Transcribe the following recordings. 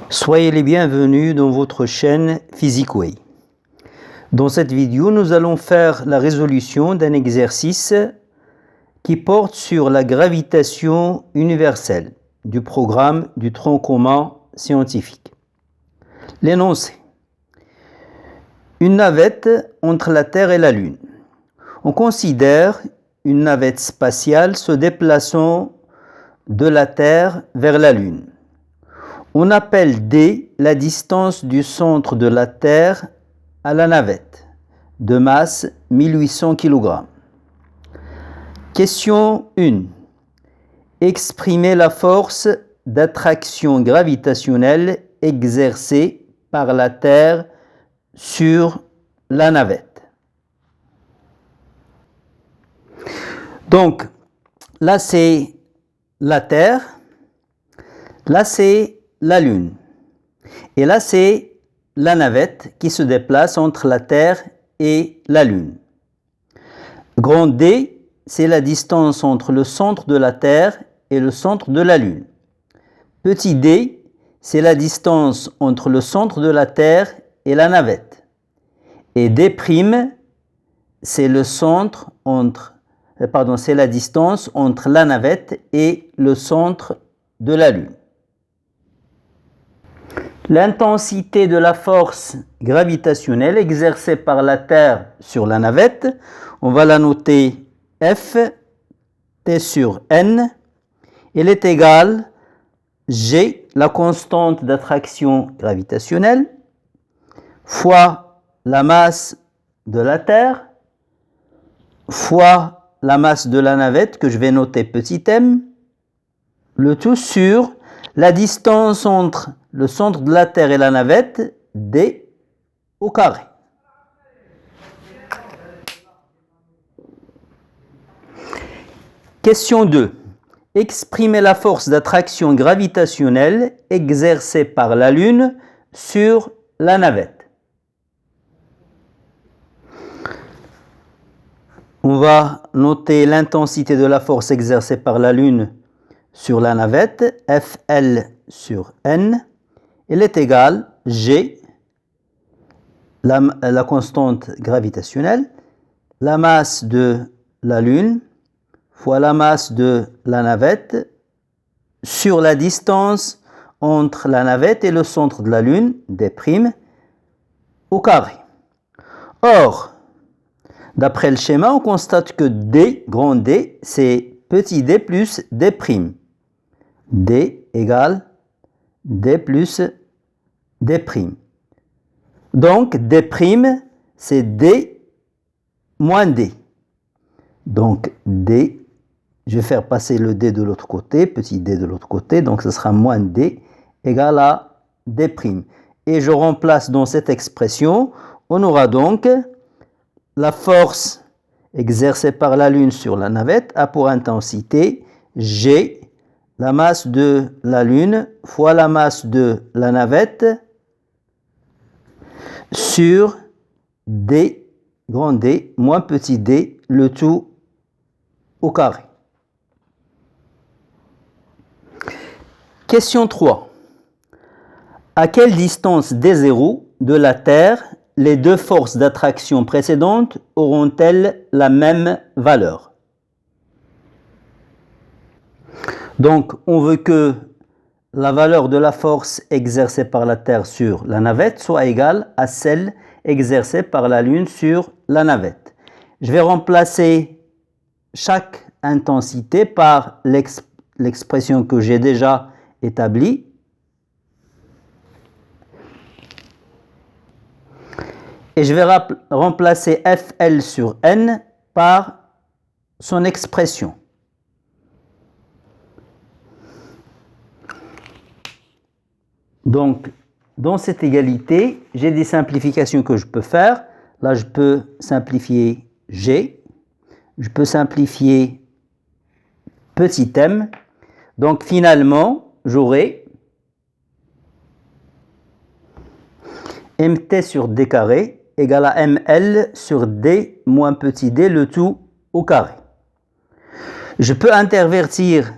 Soyez les bienvenus dans votre chaîne PhysicWay. Dans cette vidéo, nous allons faire la résolution d'un exercice qui porte sur la gravitation universelle du programme du tronc commun scientifique. L'énoncé. Une navette entre la Terre et la Lune. On considère une navette spatiale se déplaçant de la Terre vers la Lune. On appelle D la distance du centre de la Terre à la navette, de masse 1800 kg. Question 1. Exprimer la force d'attraction gravitationnelle exercée par la Terre sur la navette. Donc, là c'est la Terre, là c'est la Lune. Et là, c'est la navette qui se déplace entre la Terre et la Lune. Grand D, c'est la distance entre le centre de la Terre et le centre de la Lune. Petit d, c'est la distance entre le centre de la Terre et la navette. Et d', c'est c'est la distance entre la navette et le centre de la Lune. L'intensité de la force gravitationnelle exercée par la Terre sur la navette, on va la noter F, T sur N, elle est égale G, la constante d'attraction gravitationnelle, fois la masse de la Terre, fois la masse de la navette, que je vais noter petit m, le tout sur la distance entre le centre de la Terre et la navette, D au carré. Question 2. Exprimer la force d'attraction gravitationnelle exercée par la Lune sur la navette. On va noter l'intensité de la force exercée par la Lune sur la navette, Fl sur N. Elle est égale G, la constante gravitationnelle, la masse de la Lune fois la masse de la navette sur la distance entre la navette et le centre de la Lune, D', au carré. Or, d'après le schéma, on constate que D, grand D, c'est petit d plus D'. D égale D plus D'. Donc, D', c'est D moins D. Donc, D, je vais faire passer le D de l'autre côté, petit d de l'autre côté, donc ce sera moins D égale à D'. Et je remplace dans cette expression, on aura donc la force exercée par la Lune sur la navette a pour intensité G, la masse de la Lune fois la masse de la navette sur D, grand D, moins petit d, le tout au carré. Question 3. À quelle distance D0 de la Terre les deux forces d'attraction précédentes auront-elles la même valeur? Donc, on veut que la valeur de la force exercée par la Terre sur la navette soit égale à celle exercée par la Lune sur la navette. Je vais remplacer chaque intensité par l'expression que j'ai déjà établie. Et je vais remplacer Fl sur N par son expression. Donc, dans cette égalité, j'ai des simplifications que je peux faire. Là, je peux simplifier G. Je peux simplifier petit m. Donc, finalement, j'aurai mt sur d carré égale à ml sur d moins petit d, le tout au carré. Je peux intervertir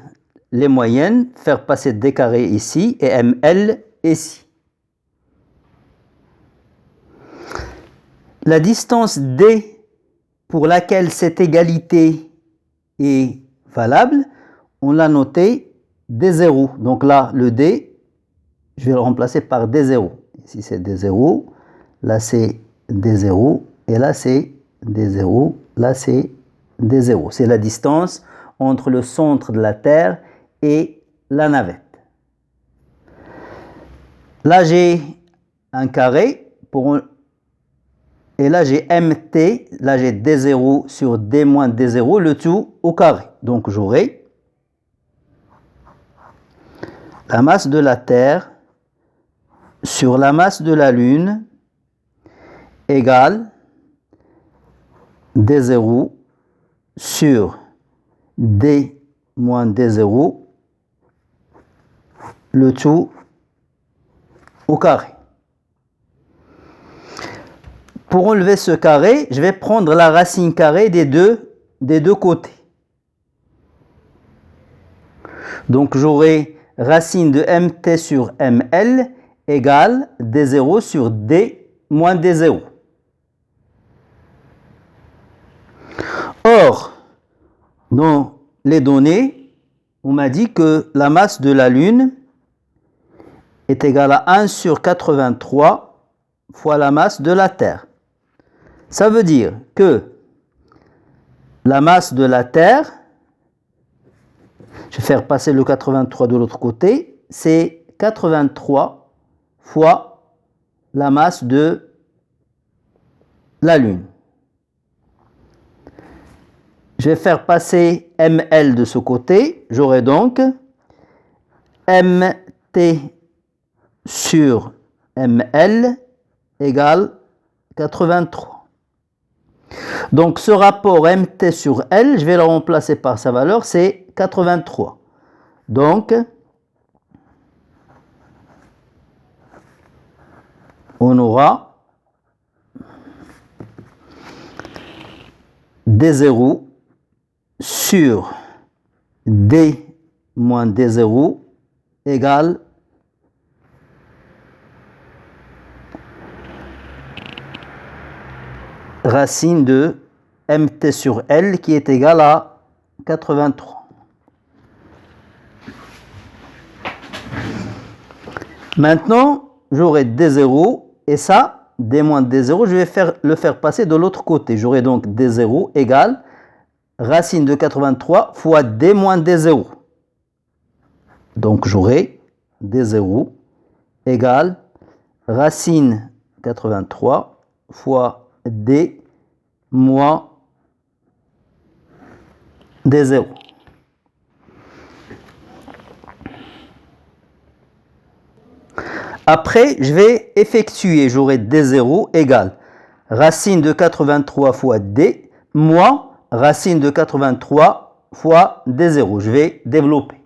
les moyennes, faire passer d carré ici, et ml ici. La distance D pour laquelle cette égalité est valable, on l'a noté D0. Donc là, le D, je vais le remplacer par D0. Ici, c'est D0. Là, c'est D0. Et là, c'est D0. Là, c'est D0. C'est la distance entre le centre de la Terre et la navette. Là, j'ai un carré et là, j'ai MT, là, j'ai D0 sur D moins D0, le tout au carré. Donc, j'aurai la masse de la Terre sur la masse de la Lune égale D0 sur D moins D0, le tout au carré. Pour enlever ce carré, je vais prendre la racine carrée des deux côtés. Donc j'aurai racine de MT sur ML égale D0 sur D moins D0. Or, dans les données, on m'a dit que la masse de la Lune est égale à 1 sur 83 fois la masse de la Terre. Ça veut dire que la masse de la Terre, je vais faire passer le 83 de l'autre côté, c'est 83 fois la masse de la Lune. Je vais faire passer ML de ce côté, j'aurai donc MT sur ML égale 83. Donc ce rapport MT sur L, je vais le remplacer par sa valeur, c'est 83. Donc, on aura D0 sur D moins D0 égale racine de MT sur L qui est égale à 83. Maintenant, j'aurai D0 et ça, D moins D0, je vais le faire passer de l'autre côté. J'aurai donc D0 égale racine de 83 fois D moins D0. Donc j'aurai D0 égale racine 83 fois D moins D0. Après, je vais effectuer, j'aurai D0 égale racine de 83 fois D moins racine de 83 fois D0. Je vais développer.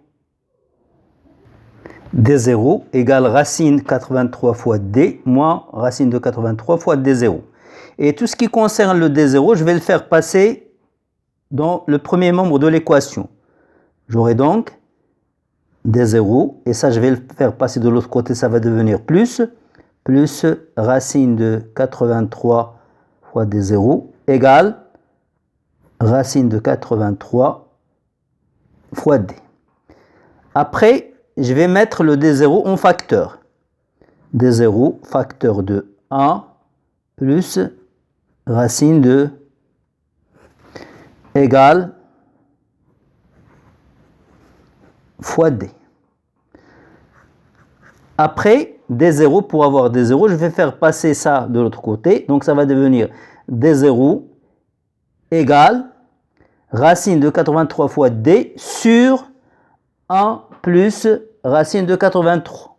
D0 égale racine 83 fois D moins racine de 83 fois D0. Et tout ce qui concerne le D0, je vais le faire passer dans le premier membre de l'équation. J'aurai donc D0, et ça je vais le faire passer de l'autre côté, ça va devenir plus racine de 83 fois D0 égale racine de 83 fois D. Après, je vais mettre le D0 en facteur. D0 facteur de 1 plus racine de égale fois D. Après, D0, pour avoir D0, je vais faire passer ça de l'autre côté. Donc ça va devenir D0 égale racine de 83 fois D sur 1 plus racine de 83.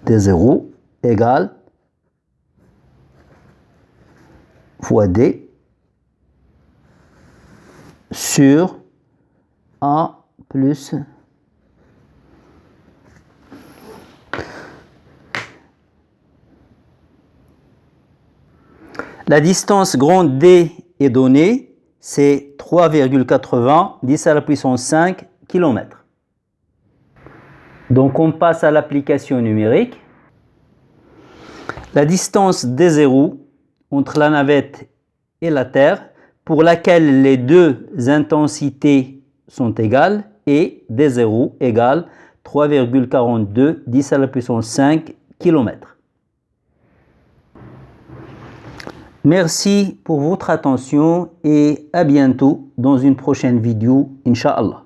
D0 égale fois D sur 1 plus la distance grande D est donnée, c'est 3,80 10 à la puissance 5 km. Donc on passe à l'application numérique. La distance D0 entre la navette et la Terre, pour laquelle les deux intensités sont égales, est D0 égale 3,42 10 à la puissance 5 km. Merci pour votre attention et à bientôt dans une prochaine vidéo, Inch'Allah.